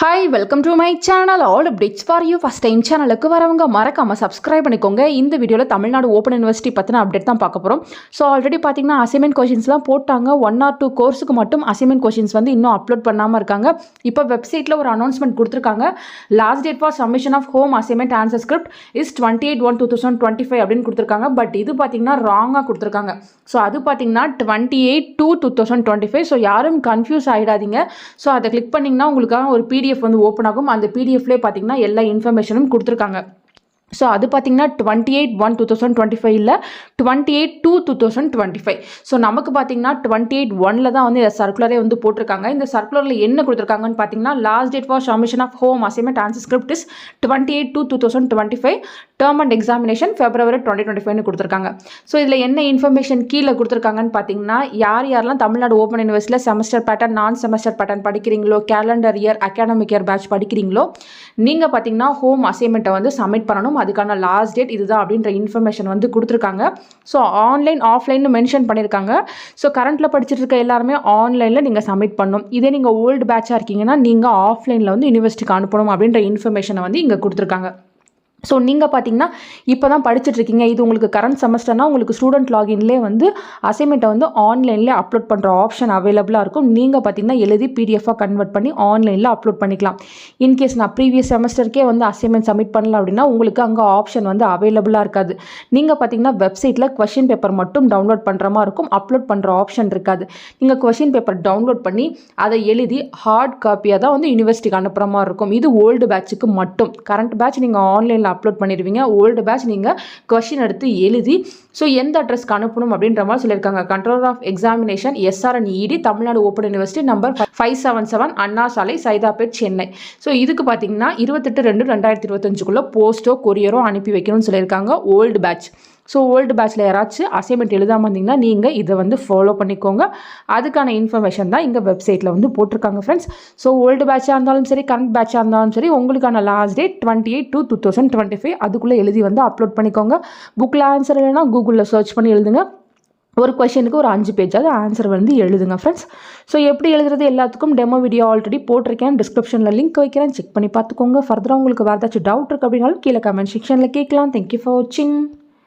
Hi welcome to my channel all updates for you. First time சேனலுக்கு வரவங்க மறக்காமல் subscribe பண்ணிக்கோங்க. இந்த வீடியோவில் தமிழ்நாடு ஓப்பன் யூனிவர்சிட்டி பற்றின அப்டேட் தான் பார்க்க போகிறோம். ஸோ ஆல்ரெடி பார்த்தீங்கன்னா அசைன்மெண்ட் கொஷின்ஸ்லாம் போட்டாங்க. 1 or 2 கோர்ஸுக்கு மட்டும் அசைன்மெண்ட் கொஷின்ஸ் வந்து இன்னும் அப்லோட் பண்ணாமல் இருக்காங்க. இப்போ வெப்சைட்டில் ஒரு அனௌன்ஸ்மெண்ட் கொடுத்துருக்காங்க. Last date for submission of home assignment answer script is 28/1/2025 அப்படின்னு கொடுத்துருக்காங்க. பட் இது பார்த்தீங்கன்னா ராங்காக கொடுத்துருக்காங்க. ஸோ அது பார்த்தீங்கன்னா 28/2/2025. ஸோ யாரும் கன்ஃபியூஸ் ஆகிடாதீங்க. ஸோ அதை கிளிக் பண்ணிங்கன்னா உங்களுக்காக ஒரு PDF வந்து ஓப்பன் ஆகும். அந்த PDFலேயே பார்த்தீங்கன்னா எல்லா இன்ஃபர்மேஷனும் கொடுத்துருக்காங்க. ஸோ அது பார்த்தீங்கன்னா 28/1/2025 இல்லை 28/2/2025. ஸோ நமக்கு பார்த்தீங்கன்னா 28/1 தான் வந்து இந்த சர்க்குலரே வந்து போட்டிருக்காங்க. இந்த சர்க்குலரில் என்ன கொடுத்துருக்காங்கன்னு பார்த்தீங்கன்னா last date for submission of home assignment answer script is 28/2/2025. Term and examination February 2025 கொடுத்துருக்காங்க. ஸோ இதில் என்ன இன்ஃபர்மேஷன் கீழே கொடுத்துருக்காங்கன்னு பார்த்தீங்கன்னா யாரெல்லாம் தமிழ்நாடு ஓப்பன் யூனிவர்சிட்டியில் செமஸ்டர் பேட்டர்ன் நான் செமஸ்டர் பேட்டர்ன் படிக்கிறீங்களோ, calendar year academic year batch படிக்கிறீங்களோ, நீங்கள் பார்த்தீங்கன்னா ஹோம் அசைன்மெண்ட்டை வந்து சப்மிட் பண்ணணும். அதுக்கான லாஸ்ட் டேட் இதுதான் அப்படின்ற இன்ஃபர்மேஷன் வந்து கொடுத்துருக்காங்க. ஸோ ஆன்லைன் ஆஃப்லைன்னு மென்ஷன் பண்ணியிருக்காங்க. ஸோ கரண்ட்டில் படிச்சுட்டு இருக்க எல்லாருமே ஆன்லைனில் நீங்கள் சப்மிட் பண்ணணும். இதே நீங்கள் ஓல்டு பேட்சாக இருக்கீங்கன்னா நீங்கள் ஆஃப்லைனில் வந்து யூனிவர்சிட்டிக்கு அனுப்பணும் அப்படின்ற இன்ஃபர்மேஷனை வந்து இங்கே கொடுத்துருக்காங்க. ஸோ நீங்கள் பார்த்தீங்கன்னா இப்போ தான் படிச்சுட்ருக்கீங்க, இது உங்களுக்கு கரண்ட் செமஸ்டர்னால் உங்களுக்கு ஸ்டூடெண்ட் லாகின்லேயே வந்து அசைன்மெண்ட்டை வந்து ஆன்லைனில் அப்லோட் பண்ணுற ஆப்ஷன் அவைலபிளாக இருக்கும். நீங்கள் பார்த்தீங்கன்னா எழுதி PDF-ஆக கன்வெர்ட் பண்ணி ஆன்லைனில் அப்லோட் பண்ணிக்கலாம். இன்கேஸ் நான் ப்ரீவியஸ் செமஸ்டருக்கே வந்து அசைன்மெண்ட் சப்மிட் பண்ணல அப்படின்னா உங்களுக்கு அங்கே ஆப்ஷன் வந்து அவைலபிளாக இருக்காது. நீங்கள் பார்த்தீங்கன்னா வெப்சைட்டில் கொஷின் பேப்பர் மட்டும் டவுன்லோட் பண்ணுற மாதிரி இருக்கும், அப்லோட் பண்ணுற ஆப்ஷன் இருக்காது. நீங்கள் கொஷின் பேப்பர் டவுன்லோட் பண்ணி அதை எழுதி ஹார்ட் காப்பியாக தான் வந்து யூனிவர்சிட்டிக்கு அனுப்புகிற மாதிரி இருக்கும். இது ஓல்டு பேட்சுக்கு மட்டும். கரண்ட் பேட்ச் நீங்கள் ஆன்லைனில் அப்லோட் பண்ணிடுவீங்க. ஓல்டு பேட்ச் நீங்கள் கொஸ்டின் எடுத்து எழுதி ஸோ எந்த அட்ரஸ்க்கு அனுப்பணும் அப்படின்ற மாதிரி சொல்லியிருக்காங்க. Controller of examination SRNED Tamil Nadu open university number 577 Anna Salai, Saidapet, Chennai. So இதுக்கு பார்த்தீங்கன்னா 28/2/2025 போஸ்ட்டோ கொரியரோ அனுப்பி வைக்கணும்னு சொல்லியிருக்காங்க ஓல்டு பேட்ச். ஸோ ஓல்டு பேட்சில் யாராச்சும் அசைன்மெண்ட் எழுதாமல் இருந்தீங்கன்னா நீங்கள் இதை வந்து ஃபாலோ பண்ணிக்கோங்க. அதுக்கான இன்ஃபர்மேஷன் தான் இங்கே வெப்சைட்டில் வந்து போட்டிருக்காங்க ஃப்ரெண்ட்ஸ். ஸோ ஓல்டு பேட்சாக இருந்தாலும் சரி, கரண்ட் பேட்சாக இருந்தாலும் சரி, உங்களுக்கான லாஸ்ட் டேட் 28/2/2025. அதுக்குள்ளே எழுதி வந்து அப்லோட் பண்ணிக்கோங்க. புக்கில் ஆன்சர் இல்லைன்னா கூகுளில் சர்ச் பண்ணி எழுதுங்க. ஒரு கொஷனுக்கு ஒரு 5 பேஜாவது ஆன்சர் வந்து எழுதுங்க ஃப்ரெண்ட்ஸ். ஸோ எப்படி எழுதுறது எல்லாத்துக்கும் டெமோ வீடியோ ஆல்ரெடி போட்டிருக்கேன். டிஸ்கிரிப்ஷனில் லிங்க் வைக்கிறேன், செக் பண்ணி பார்த்துக்கோங்க. ஃபர்தராக உங்களுக்கு வேறு ஏதாச்சும் டவுட் இருக்குது அப்படின்னாலும் கீழே கமெண்ட் செக்ஷனில் கேட்கலாம். தேங்க்யூ ஃபார் வாட்சிங்.